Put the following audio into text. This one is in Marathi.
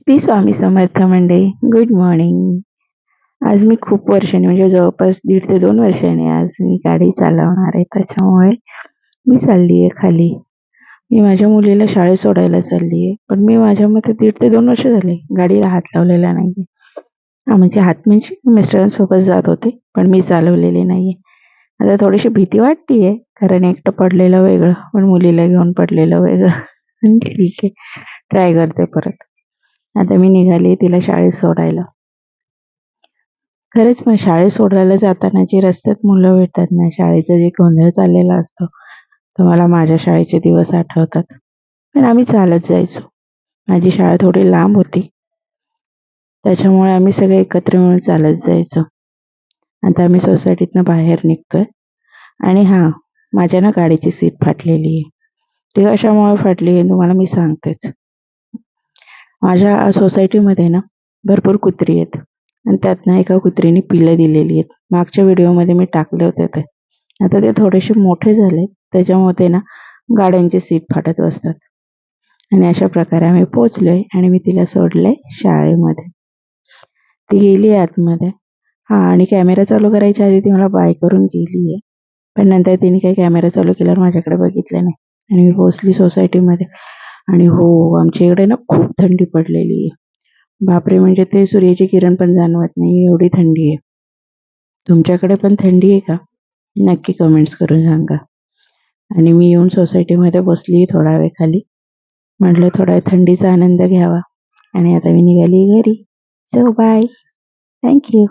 श्री स्वामी समर्थ मंडळी. Good morning. आज मी खूप वर्षांनी म्हणजे जवळपास 1.5 ते 2 वर्षांनी आज मी गाडी चालवणार आहे. त्याच्यामुळे मी चालली आहे खाली. मी माझ्या मुलीला शाळेत सोडायला चालली आहे. पण मी माझ्या मते 1.5 ते 2 वर्ष झाले गाडीला हात लावलेला नाही आहे. म्हणजे हात म्हणजे मिस्टरांसोबत जात होते, पण मी चालवलेली नाही आहे. आता थोडीशी भीती वाटते आहे, कारण एकटं पडलेलं वेगळं, पण मुलीला घेऊन पडलेलं वेगळं. ठीक आहे, ट्राय करते परत. आता मी निघाली तिला शाळेत सोडायला. खरंच मग शाळेत सोडायला जाताना जी रस्त्यात मुलं भेटतात ना, शाळेचं जे गोंधळ चाललेला असतो, तर मला माझ्या शाळेचे दिवस आठवतात. पण आम्ही चालत जायचो. माझी शाळा थोडी लांब होती, त्याच्यामुळे आम्ही सगळे एकत्र मिळून चालत जायचो. आता आम्ही सोसायटीतनं बाहेर निघतोय आणि हां, माझ्या ना गाडीची सीट फाटलेली आहे. ती कशामुळे फाटली आहे तुम्हाला मी सांगतेच. माझ्या सोसायटीमध्ये ना भरपूर कुत्री आहेत आणि त्यातनं एका कुत्रीने पिल्लं दिलेली आहेत. मागच्या व्हिडिओमध्ये मी टाकले होते ते. आता ते थोडेसे मोठे झाले, त्याच्यामुळे ना गाड्यांची सीट फाटत बसतात. आणि अशा प्रकारे आम्ही पोहोचलोय आणि मी तिला सोडलंय शाळेमध्ये. ती गेली आतमध्ये. हां, आणि कॅमेरा चालू करायच्या आधी ती मला बाय करून गेली आहे. पण नंतर तिने काही कॅमेरा चालू केल्यावर माझ्याकडे बघितलं नाही आणि मी पोहोचली सोसायटीमध्ये. आणि हो, आमच्या इकडे ना खूप थंडी पडलेली आहे. बापरे, म्हणजे ते सूर्याची किरण पण जाणवत नाही एवढी थंडी आहे. तुमच्याकडे पण थंडी आहे का? नक्की कमेंट्स करून सांगा. आणि मी येऊन सोसायटीमध्ये बसली थोडा वेळ खाली. म्हटलं थोडा थंडीचा आनंद घ्यावा आणि आता मी निघाली घरी. So bye. थँक्यू.